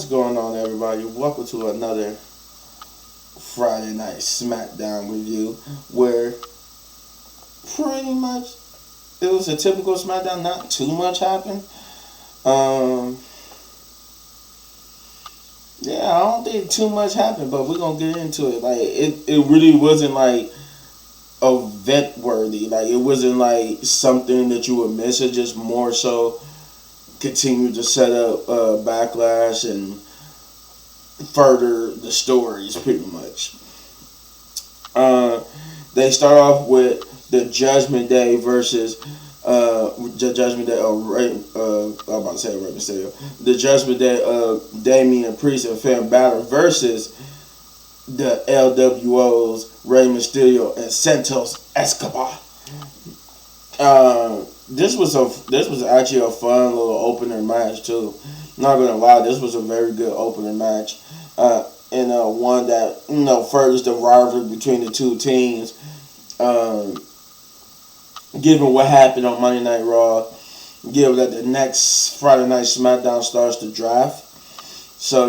What's going on, everybody? Welcome to another Friday Night Smackdown review, where pretty much it was a typical Smackdown. Not too much happened. Um, yeah, I don't think too much happened, but we're gonna get into it. Like it really wasn't like event worthy. Like it wasn't like something that you would miss. It just more so continue to set up backlash and further the stories pretty much. Uh, they start off with the Judgment Day versus the Judgment Day of I'm about to say Rey Mysterio. The Judgment Day of Damian Priest and Finn Balor versus the LWO's Rey Mysterio and Santos Escobar. This was actually a fun little opener match too. Not gonna lie, this was a very good opener match, and one that furthers the rivalry between the two teams. Given what happened on Monday Night Raw, given that the next Friday Night SmackDown starts the draft, so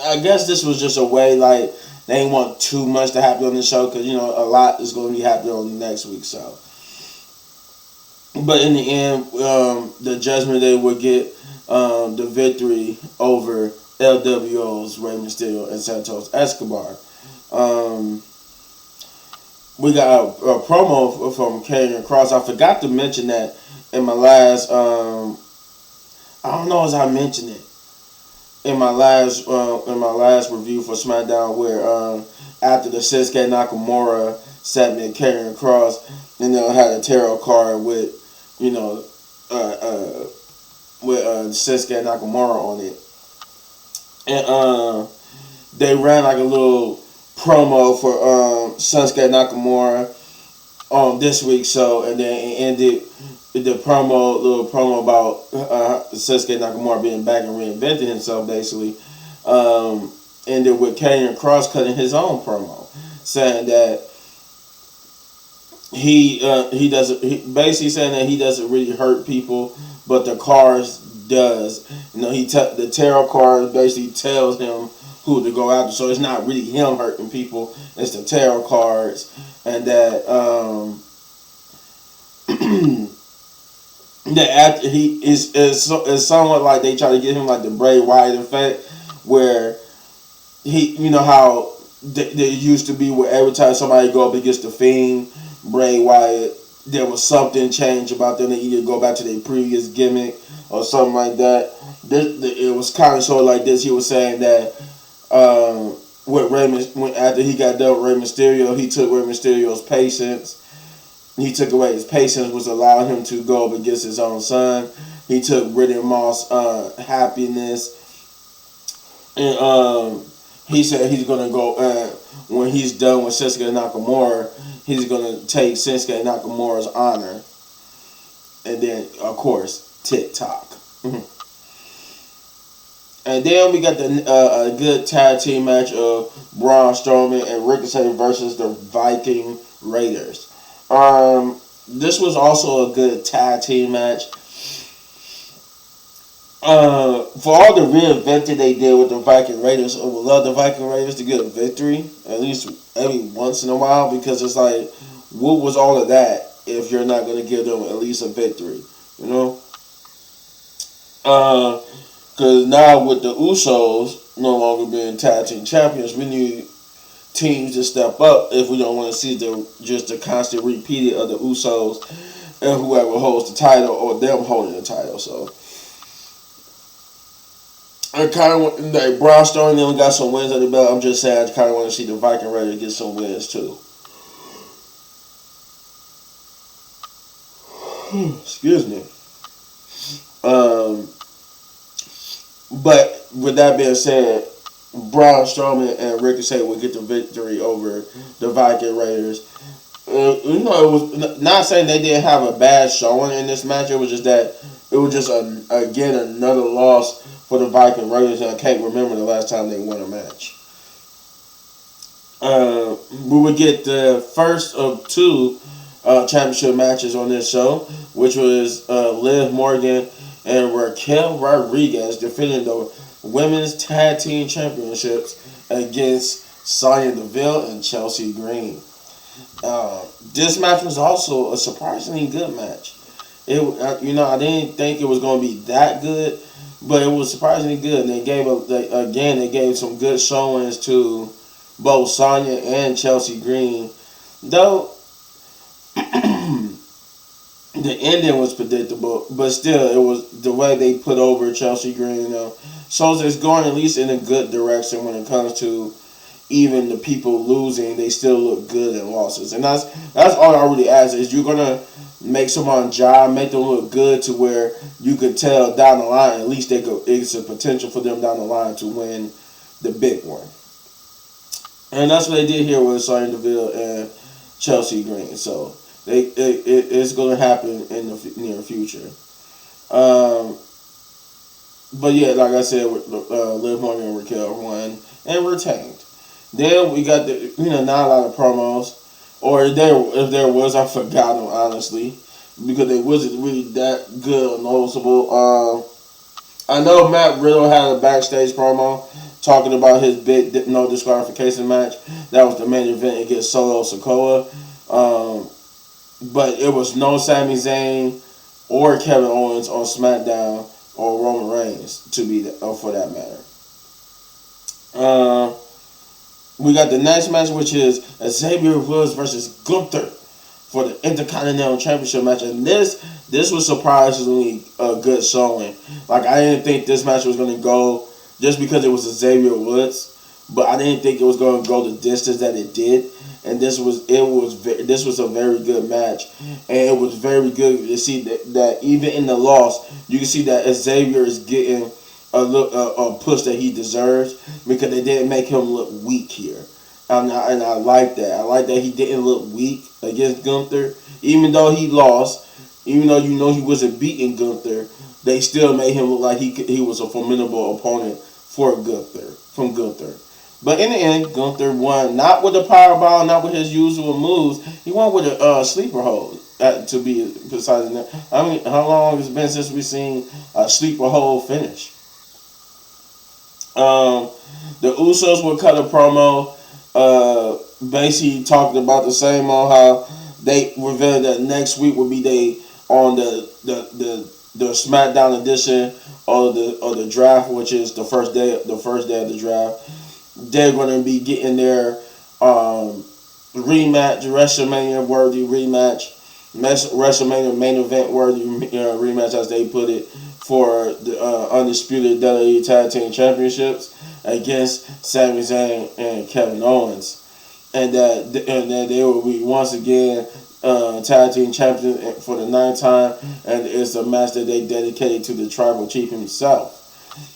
I guess this was just a way like they didn't want too much to happen on the show because a lot is going to be happening on the next week. So, but in the end, the Judgment Day would get the victory over LWO's Rey Mysterio and Santos Escobar. We got a promo from Karrion Kross. I forgot to mention that in my last. I don't know as I mentioned it in my last review for SmackDown, where after the Shinsuke Nakamura segment, Karrion Kross, had a tarot card with Shinsuke Nakamura on it, and they ran like a little promo for Shinsuke Nakamura on this week's show, and then it ended the little promo about Shinsuke Nakamura being back and reinventing himself, basically. Ended with Karrion Kross cutting his own promo, saying that he doesn't really hurt people, but the cards does. The tarot card basically tells him who to go after. So it's not really him hurting people; it's the tarot cards, and that that after he is somewhat like they try to get him like the Bray Wyatt effect, where he how there used to be where every time somebody go up against the Fiend, Bray Wyatt, there was something changed about them. They either go back to their previous gimmick or something like that. It was kind of sort of like this. He was saying that after he got done with Rey Mysterio, he took Rey Mysterio's patience. He took away his patience, was allowing him to go up against his own son. He took Brittany Moss' happiness, and he said he's gonna go when he's done with Shinsuke Nakamura. He's gonna take Shinsuke Nakamura's honor, and then of course TikTok. And then we got a good tag team match of Braun Strowman and Ricochet versus the Viking Raiders. This was also a good tag team match. For all the reinventing they did with the Viking Raiders, I would love the Viking Raiders to get a victory, at least every once in a while, because it's like, what was all of that if you're not going to give them at least a victory, Because now with the Usos no longer being tag team champions, we need teams to step up if we don't want to see the constant repeating of the Usos and whoever holds the title or them holding the title. So I kind of want, like, Braun Strowman then got some wins on the belt. I'm just saying I kind of want to see the Viking Raiders get some wins too. Excuse me. But with that being said, Braun Strowman and Ricochet would get the victory over the Viking Raiders. It was not saying they didn't have a bad showing in this match. It was just that it was just again another loss for the Viking Raiders, and I can't remember the last time they won a match. We would get the first of two championship matches on this show, which was Liv Morgan and Raquel Rodriguez defending the women's tag team championships against Sonya Deville and Chelsea Green. This match was also a surprisingly good match. I didn't think it was going to be that good, but it was surprisingly good. And they gave some good showings to both Sonya and Chelsea Green, though the ending was predictable, but still, it was the way they put over Chelsea Green. Shows it's going at least in a good direction when it comes to even the people losing. They still look good in losses, and that's all I really ask is you're gonna make someone's job, make them look good to where you could tell down the line at least it's a potential for them down the line to win the big one. And that's what they did here with Sonya Deville and Chelsea Green. So it's going to happen in the near future. But yeah, like I said, Liv Morgan and Raquel won and retained. Then we got not a lot of promos, or if there was, I forgot them honestly, because they wasn't really that good or noticeable. I know Matt Riddle had a backstage promo talking about his big no disqualification match. That was the main event against Solo Sikoa. But it was no Sami Zayn or Kevin Owens on SmackDown or Roman Reigns to be for that matter. We got the next match, which is Xavier Woods versus Gunther for the Intercontinental Championship match, and this was surprisingly a good showing. Like, I didn't think this match was going to go just because it was Xavier Woods, but I didn't think it was going to go the distance that it did. And this was a very good match, and it was very good to see that even in the loss, you can see that Xavier is getting a push that he deserves because they didn't make him look weak here, and I like that. I like that he didn't look weak against Gunther, even though he lost. Even though he wasn't beating Gunther, they still made him look like he was a formidable opponent for Gunther. But in the end, Gunther won, not with a powerbomb, not with his usual moves. He won with a sleeper hold, to be precise. I mean, how long has it been since we've seen a sleeper hold finish? The Usos would cut a promo, basically talking about the same on how they revealed that next week will be on the SmackDown edition of the draft, which is the first day of the draft. They're going to be getting their rematch, WrestleMania worthy rematch, WrestleMania main event worthy rematch, as they put it, for the undisputed WWE Tag Team Championships against Sami Zayn and Kevin Owens, and that they will be once again Tag Team Champions for the 9th time, and it's a match that they dedicated to the Tribal Chief himself.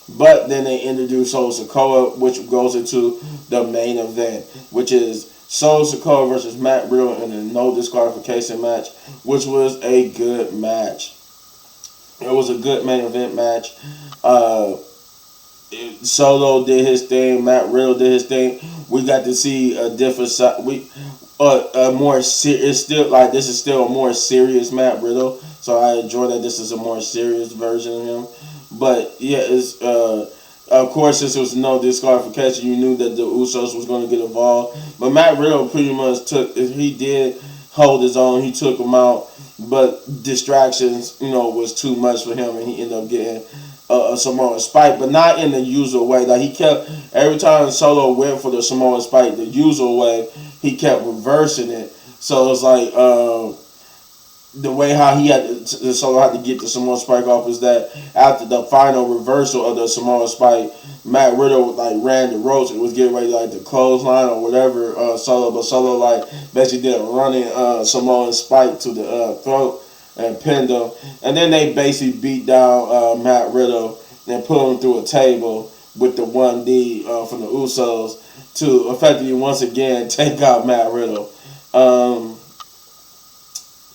But then they introduced Solo Sikoa, which goes into the main event, which is Solo Sikoa versus Matt Riddle in a no disqualification match, which was a good match. It was a good main event match. Solo did his thing. Matt Riddle did his thing. We got to see a different side. A more serious. This is still a more serious Matt Riddle. So I enjoy that this is a more serious version of him. But yeah, it's of course, since it was no disqualification, you knew that the Usos was going to get involved. But Matt Riddle pretty much he did hold his own. He took him out, but distractions, was too much for him, and he ended up getting a Samoan spike, but not in the usual way. Like, he kept, every time Solo went for the Samoan spike the usual way, he kept reversing it. So it's like the way how Solo had to get the Samoan spike off is that after the final reversal of the Samoan spike, Matt Riddle ran the ropes and was getting ready to clothesline or whatever Solo, but Solo basically did a running Samoan spike to the throat and pinned him, and then they basically beat down Matt Riddle and put him through a table with the 1D from the Usos to effectively once again take out Matt Riddle.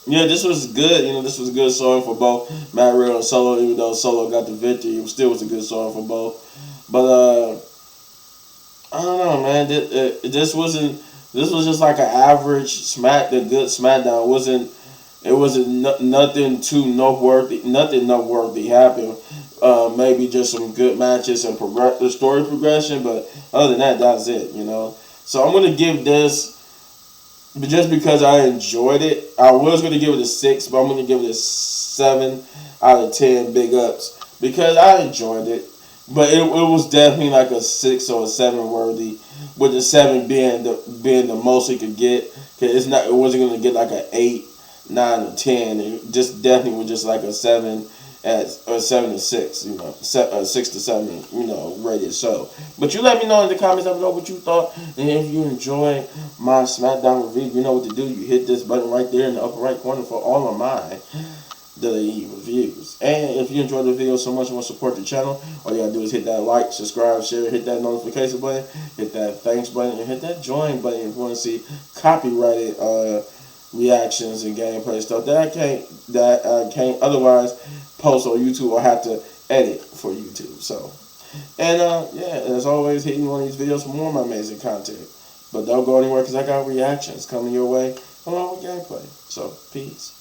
Yeah, this was good. This was a good showing for both Matt Riddle and Solo. Even though Solo got the victory, it still was a good showing for both. But I don't know, man. This was just like an average good SmackDown. It wasn't nothing too noteworthy. Nothing noteworthy happened. Maybe just some good matches and the story progression, but other than that, that's it. So I'm gonna give this, but just because I enjoyed it, I was gonna give it a 6, but I'm gonna give it a 7 out of 10. Big ups because I enjoyed it, but it was definitely like a 6 or a 7 worthy, with the 7 being the most it could get. Cause it wasn't gonna get like an 8, 9, or 10. It just definitely was just like a 7 or 7 to 6, 6 to 7, rated show. But you let me know in the comments down below what you thought, and if you enjoyed my Smackdown review, you know what to do. You hit this button right there in the upper right corner for all of my WWE reviews. And if you enjoyed the video so much and want to support the channel, all you gotta do is hit that like, subscribe, share, hit that notification button, hit that thanks button, and hit that join button if you want to see copyrighted reactions and gameplay stuff that I can't otherwise post on YouTube or have to edit for YouTube. So, and as always, hitting one of these videos for more of my amazing content. But don't go anywhere because I got reactions coming your way along with gameplay. So, peace.